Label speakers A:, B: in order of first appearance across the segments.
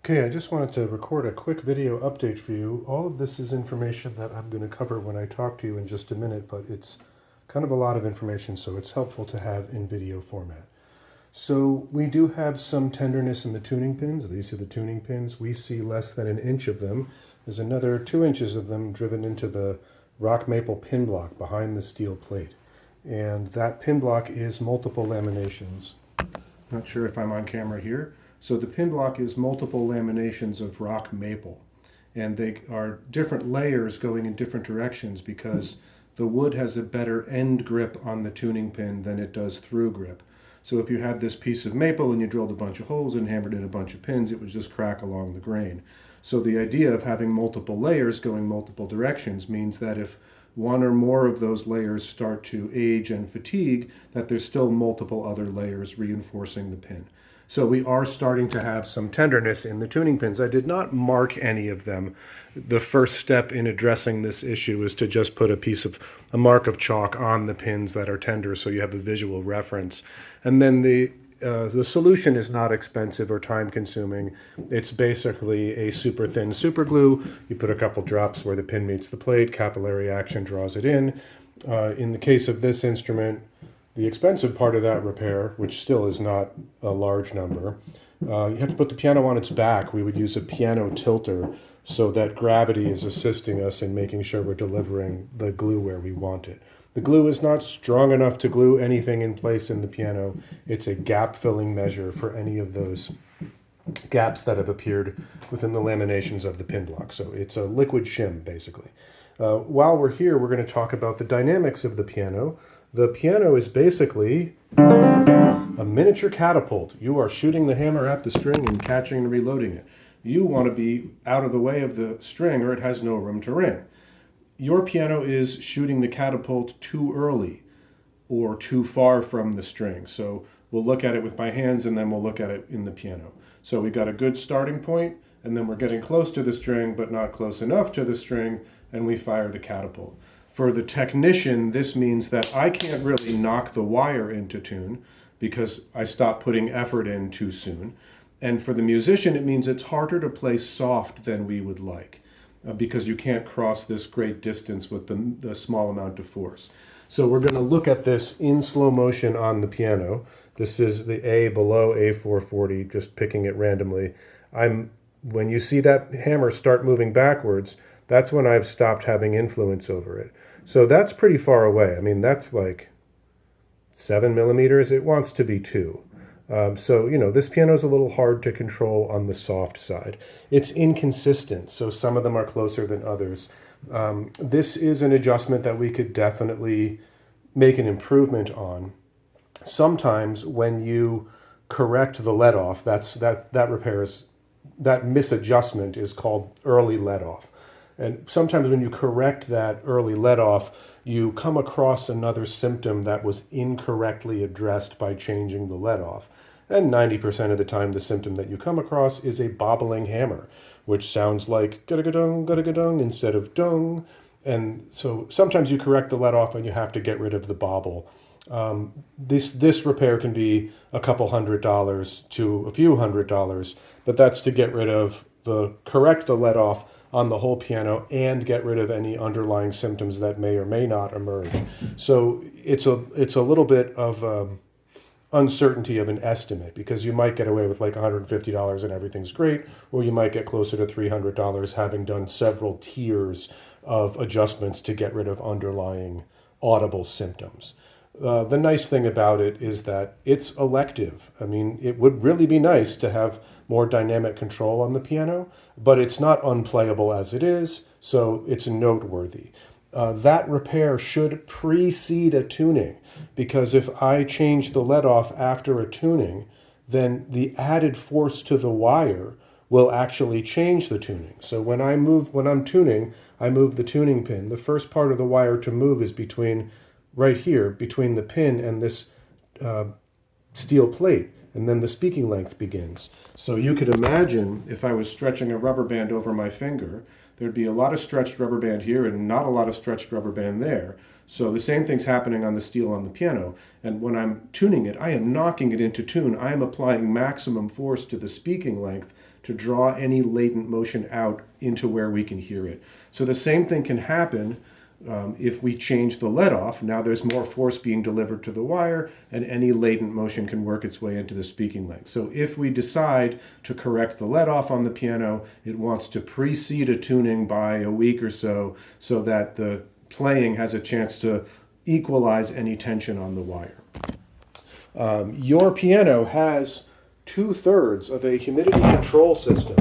A: Okay, I just wanted to record a quick video update for you. All of this is information that I'm going to cover when I talk to you in just a minute, but it's kind of a lot of information, so it's helpful to have in video format. So we do have some tenderness in the tuning pins. These are the tuning pins. We see less than an inch of them. There's another 2 inches of them driven into the rock maple pin block behind the steel plate. And that pin block is multiple laminations. Not sure if I'm on camera here. So the pin block is multiple laminations of rock maple. And they are different layers going in different directions because the wood has a better end grip on the tuning pin than it does through grip. So if you had this piece of maple and you drilled a bunch of holes and hammered in a bunch of pins, it would just crack along the grain. So the idea of having multiple layers going multiple directions means that if one or more of those layers start to age and fatigue, that there's still multiple other layers reinforcing the pin. So we are starting to have some tenderness in the tuning pins. I did not mark any of them. The first step in addressing this issue is to just put a mark of chalk on the pins that are tender so you have a visual reference. And then the solution is not expensive or time consuming. It's basically a super thin super glue. You put a couple drops where the pin meets the plate, capillary action draws it in. In the case of this instrument, the expensive part of that repair, which still is not a large number, you have to put the piano on its back. We would use a piano tilter so that gravity is assisting us in making sure we're delivering the glue where we want it. The glue is not strong enough to glue anything in place in the piano. It's a gap-filling measure for any of those gaps that have appeared within the laminations of the pin block. So it's a liquid shim, basically. While we're here, we're going to talk about the dynamics of the piano. The piano is basically a miniature catapult. You are shooting the hammer at the string and catching and reloading it. You want to be out of the way of the string or it has no room to ring. Your piano is shooting the catapult too early or too far from the string. So we'll look at it with my hands and then we'll look at it in the piano. So we got a good starting point and then we're getting close to the string but not close enough to the string, and we fire the catapult. For the technician, this means that I can't really knock the wire into tune because I stopped putting effort in too soon. And for the musician, it means it's harder to play soft than we would like because you can't cross this great distance with the small amount of force. So we're going to look at this in slow motion on the piano. This is the A below A440, just picking it randomly. When you see that hammer start moving backwards, that's when I've stopped having influence over it. So that's pretty far away. I mean, that's like 7 millimeters. It wants to be 2. So, this piano is a little hard to control on the soft side. It's inconsistent, so some of them are closer than others. This is an adjustment that we could definitely make an improvement on. Sometimes when you correct the let off, that misadjustment is called early let off. And sometimes when you correct that early let off, you come across another symptom that was incorrectly addressed by changing the let off. And 90% of the time, the symptom that you come across is a bobbling hammer, which sounds like gada-ga-dung instead of dung. And so sometimes you correct the let off and you have to get rid of the bobble. This repair can be a couple $100 to a few $100, but that's to get rid of correct the let off on the whole piano and get rid of any underlying symptoms that may or may not emerge. So it's a little bit of uncertainty of an estimate because you might get away with like $150 and everything's great, or you might get closer to $300 having done several tiers of adjustments to get rid of underlying audible symptoms. The nice thing about it is that it's elective. I mean, it would really be nice to have more dynamic control on the piano, but it's not unplayable as it is, so it's noteworthy. That repair should precede a tuning, because if I change the let off after a tuning, then the added force to the wire will actually change the tuning. So when I'm tuning, I move the tuning pin. The first part of the wire to move is right here, between the pin and this steel plate, and then the speaking length begins. So you could imagine if I was stretching a rubber band over my finger, there'd be a lot of stretched rubber band here and not a lot of stretched rubber band there. So the same thing's happening on the steel on the piano. And when I'm tuning it, I am knocking it into tune. I am applying maximum force to the speaking length to draw any latent motion out into where we can hear it. So the same thing can happen if we change the let off. Now there's more force being delivered to the wire, and any latent motion can work its way into the speaking length. So if we decide to correct the let off on the piano, it wants to precede a tuning by a week or so that the playing has a chance to equalize any tension on the wire. Your piano has 2/3 of a humidity control system.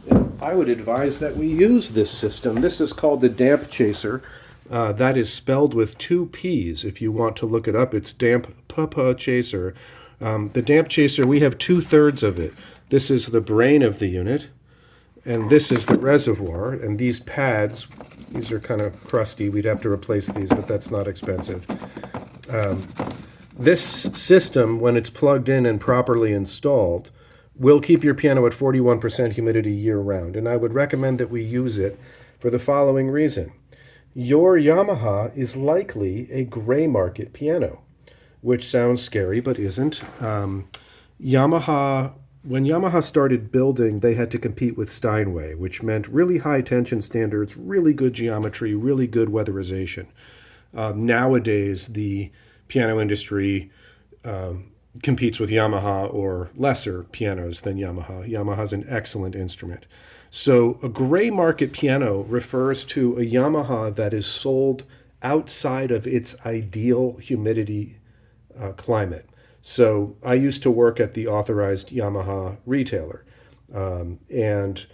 A: And I would advise that we use this system. This is called the damp chaser. That is spelled with 2 P's. If you want to look it up, it's damp chaser. The damp chaser, we have 2/3 of it. This is the brain of the unit, and this is the reservoir. And these pads, these are kind of crusty. We'd have to replace these, but that's not expensive. This system, when it's plugged in and properly installed, will keep your piano at 41% humidity year-round. And I would recommend that we use it for the following reason. Your Yamaha is likely a gray market piano, which sounds scary but isn't. When Yamaha started building, they had to compete with Steinway, which meant really high tension standards, really good geometry, really good weatherization. Nowadays, the piano industry competes with Yamaha or lesser pianos than Yamaha. Yamaha's an excellent instrument. So a gray market piano refers to a Yamaha that is sold outside of its ideal humidity climate. So I used to work at the authorized Yamaha retailer, and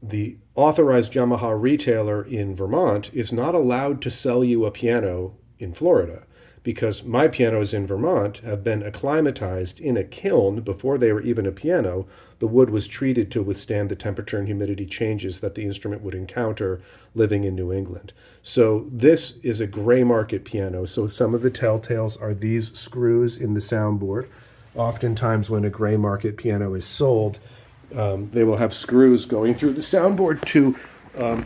A: the authorized Yamaha retailer in Vermont is not allowed to sell you a piano in Florida, because my pianos in Vermont have been acclimatized in a kiln before they were even a piano. The wood was treated to withstand the temperature and humidity changes that the instrument would encounter living in New England. So this is a gray market piano. So some of the telltales are these screws in the soundboard. Oftentimes when a gray market piano is sold, they will have screws going through the soundboard to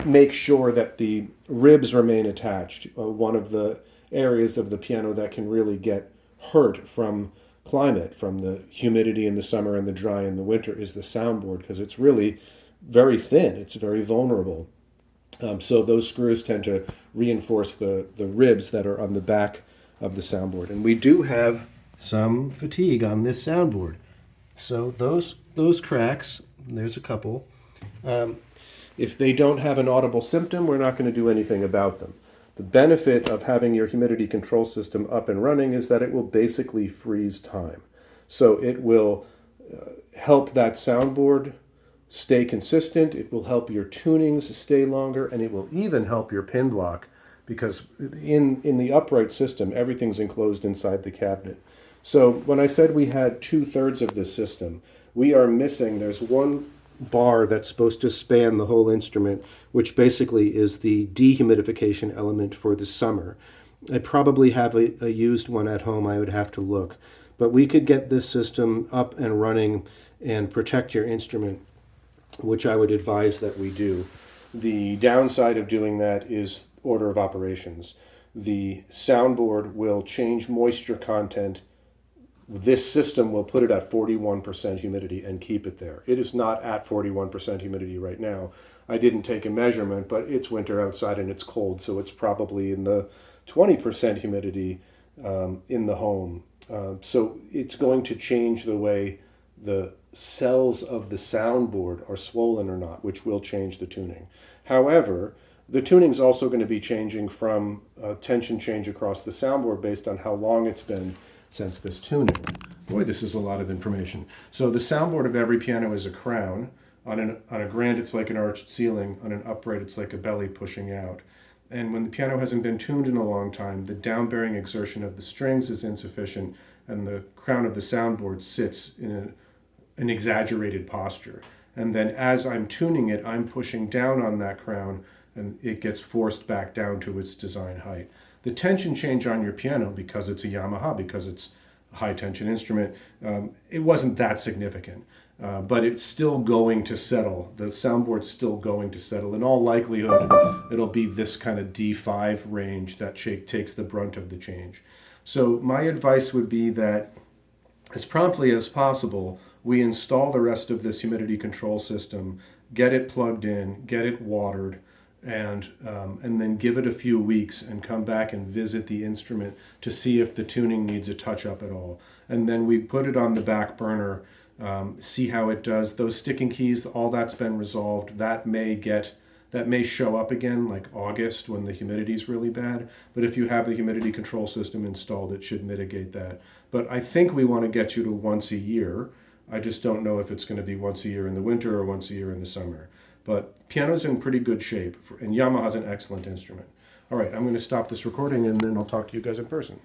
A: make sure that the ribs remain attached. One of the areas of the piano that can really get hurt from climate, from the humidity in the summer and the dry in the winter, is the soundboard, because it's really very thin. It's very vulnerable. So those screws tend to reinforce the ribs that are on the back of the soundboard. And we do have some fatigue on this soundboard. So those cracks, there's a couple. If they don't have an audible symptom, we're not going to do anything about them. The benefit of having your humidity control system up and running is that it will basically freeze time. So it will help that soundboard stay consistent, it will help your tunings stay longer, and it will even help your pin block, because in the upright system, everything's enclosed inside the cabinet. So when I said we had 2/3 of this system, we are missing, there's one bar that's supposed to span the whole instrument, which basically is the dehumidification element for the summer. I probably have a used one at home. I would have to look. But we could get this system up and running and protect your instrument, which I would advise that we do. The downside of doing that is order of operations. The soundboard will change moisture content. This system will put it at 41% humidity and keep it there. It is not at 41% humidity right now. I didn't take a measurement, but it's winter outside and it's cold, so it's probably in the 20% humidity in the home. So it's going to change the way the cells of the soundboard are swollen or not, which will change the tuning. However, the tuning is also going to be changing from tension change across the soundboard based on how long it's been since this tuning. Boy, this is a lot of information. So the soundboard of every piano is a crown. On a grand, it's like an arched ceiling. On an upright, it's like a belly pushing out. And when the piano hasn't been tuned in a long time, the down-bearing exertion of the strings is insufficient, and the crown of the soundboard sits in an exaggerated posture. And then as I'm tuning it, I'm pushing down on that crown, and it gets forced back down to its design height. The tension change on your piano, because it's a Yamaha, because it's a high-tension instrument, it wasn't that significant. But it's still going to settle. The soundboard's still going to settle. In all likelihood, it'll be this kind of D5 range that takes the brunt of the change. So my advice would be that as promptly as possible, we install the rest of this humidity control system, get it plugged in, get it watered, and then give it a few weeks and come back and visit the instrument to see if the tuning needs a touch up at all. And then we put it on the back burner, see how it does. Those sticking keys, all that's been resolved. That may show up again like August when the humidity is really bad. But if you have the humidity control system installed, it should mitigate that. But I think we want to get you to once a year. I just don't know if it's going to be once a year in the winter or once a year in the summer. But piano's in pretty good shape, and Yamaha's an excellent instrument. All right, I'm going to stop this recording, and then I'll talk to you guys in person.